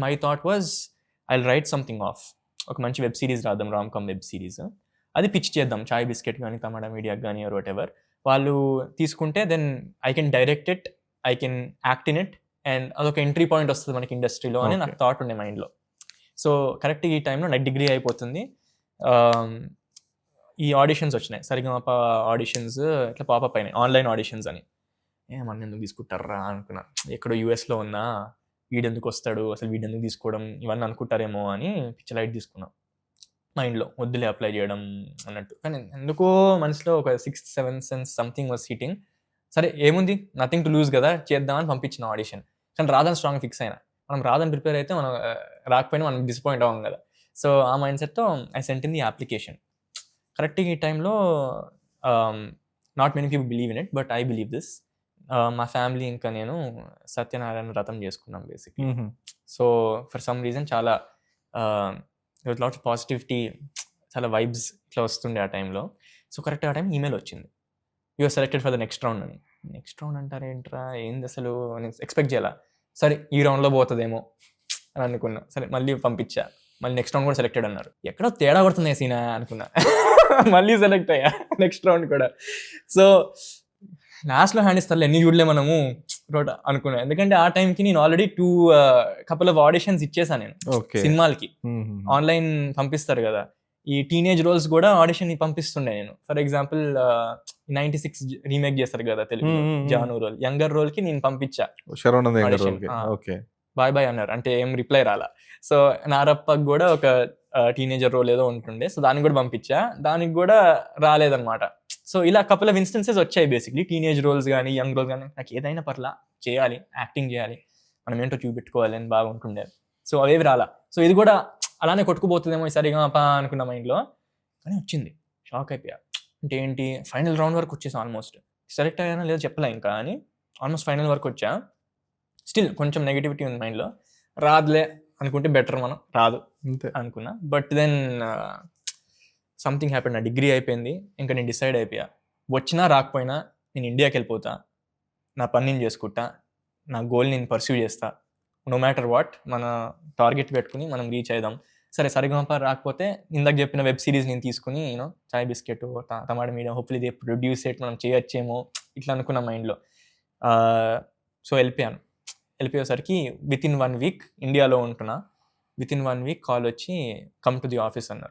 My thought was I write something of, ఒక మంచి web series రాద్దాం, రామ్ కామ్ వెబ్ సిరీస్, అది pitch చేద్దాం చాయ్ బిస్కెట్ కానీ తమడా మీడియాకి కానీ ఆర్ వాట్ ఎవర్. వాళ్ళు తీసుకుంటే then I can direct it, I can act in it, and అదొక ఎంట్రీ పాయింట్ వస్తుంది మనకి ఇండస్ట్రీలో అని నాకు థాట్ ఉండే మైండ్లో. సో కరెక్ట్ ఈ టైంలో నాకు డిగ్రీ అయిపోతుంది, ఈ ఆడిషన్స్ వచ్చినాయి, సరిగమప ఆడిషన్స్ ఇట్లా పాపప్ అయినాయి, ఆన్లైన్ ఆడిషన్స్ అని. ఏమన్నా ఎందుకు తీసుకుంటారా అనుకున్నా, ఎక్కడో యూఎస్లో ఉన్నా వీడెందుకు వస్తాడు అసలు, వీడెందుకు తీసుకోవడం ఇవన్నీ అనుకుంటారేమో అని పిచ్చ లైట్ తీసుకున్నాం మైండ్లో, వద్దులే అప్లై చేయడం అన్నట్టు. కానీ ఎందుకో మనసులో ఒక 6-7 సెన్స్ సంథింగ్ వాజ్ హీటింగ్. సరే ఏముంది, నథింగ్ టు లూజ్ కదా, చేద్దామని పంపించిన ఆడిషన్. కానీ రాదని స్ట్రాంగ్ ఫిక్స్ అయినా, మనం రాదని ప్రిపేర్ అయితే మనం రాకపోయినా మనం డిసప్పాయింట్ అవ్వం కదా. సో ఆ మైండ్ సెట్తో I sent in the application. కరెక్ట్గా ఈ టైంలో not many people believe in it, but I believe this. మా ఫ్యామిలీ ఇంకా నేను సత్యనారాయణ వ్రతం చేసుకున్నాం basically. So for some reason చాలా లాట్స్ పాజిటివిటీ, చాలా వైబ్స్ ఇట్లా వస్తుండే ఆ టైంలో. సో కరెక్ట్ ఆ టైం ఈమెయిల్ వచ్చింది, you're selected for the next round అని. నెక్స్ట్ రౌండ్ అంటారేంట్రా, ఏంది అసలు నేను ఎక్స్పెక్ట్ చేయాల. సరే ఈ రౌండ్లో పోతుందేమో అని అనుకున్నా, సరే మళ్ళీ పంపించా, మళ్ళీ నెక్స్ట్ రౌండ్ కూడా సెలెక్టెడ్ అన్నారు. ఎక్కడో తేడా కొడుతుంది సీనా అనుకున్నా, మళ్ళీ సెలెక్ట్ అయ్యా నెక్స్ట్ రౌండ్ కూడా. సో లాస్ట్లో హ్యాండ్ ఇస్తారు, ఎన్ని చూడలే మనము రోడ్ అనుకున్నా. ఎందుకంటే ఆ టైంకి నేను ఆల్రెడీ కపుల్ ఆఫ్ ఆడిషన్స్ ఇచ్చేసాను నేను సినిమాలకి, ఆన్లైన్ పంపిస్తారు కదా, ఈ టీనేజ్ రోల్స్ కూడా ఆడిషన్ పంపిస్తుండే నేను. ఫర్ ఎగ్జాంపుల్ 96 రీమేక్ చేస్తారు కదా Telugu, Jaanu role, younger role కి నేను పంపించా, బాయ్ బాయ్ అన్నారు, అంటే ఏం రిప్లై రాలా. సో నారప్పకి కూడా ఒక టీనేజర్ రోల్ ఏదో ఉంటుండే, సో దానికి కూడా పంపించా, దానికి కూడా రాలేదన్నమాట. సో ఇలా కపుల్ ఆఫ్ ఇన్స్టెన్సెస్ వచ్చాయి బేసిక్లీ, టీనేజ్ రోల్స్ కానీ యంగ్ రోల్స్ కానీ. నాకు ఏదైనా పర్లా, చేయాలి, యాక్టింగ్ చేయాలి, మనం ఏంటో చూపెట్టుకోవాలి అని బాగుంటుండే. సో అవేవి రాలా. సో ఇది కూడా అలానే కొట్టుకుపోతుందేమో సరిగా అనుకున్న మైండ్లో, కానీ వచ్చింది. షాక్ అయిపోయా, అంటే ఏంటి, ఫైనల్ రౌండ్ వరకు వచ్చేసాం, ఆల్మోస్ట్ సెలెక్ట్ అయ్యానా లేదో చెప్పలే ఇంకా అని, ఆల్మోస్ట్ ఫైనల్ వరకు వచ్చా. స్టిల్ కొంచెం నెగిటివిటీ ఉంది మైండ్లో, రాదులే అనుకుంటే బెటర్, మనం రాదు అనుకున్నా. బట్ దెన్ సంథింగ్ హ్యాపెండ్, నా డిగ్రీ అయిపోయింది, ఇంకా నేను డిసైడ్ అయిపోయా, వచ్చినా రాకపోయినా నేను ఇండియాకి వెళ్ళిపోతా, నా పని నేను చేసుకుంటా, నా గోల్ నేను పర్స్యూ చేస్తా, నో మ్యాటర్ వాట్, మన టార్గెట్ పెట్టుకుని మనం రీచ్ అవుదాం. సరే సరిగమప రాకపోతే ఇందాక చెప్పిన వెబ్ సిరీస్ నేను తీసుకుని Chai Bisket, Tamada Media, hopefully they produce it, మనం చేయొచ్చేమో ఇట్లా అనుకున్న మైండ్లో. సో వెళ్ళిపోయేసరికి విత్ ఇన్ 1 వీక్ ఇండియాలో ఉంటున్నా. విత్ ఇన్ 1 వీక్ కాల్ వచ్చి కమ్ టు ది ఆఫీస్ అన్నారు.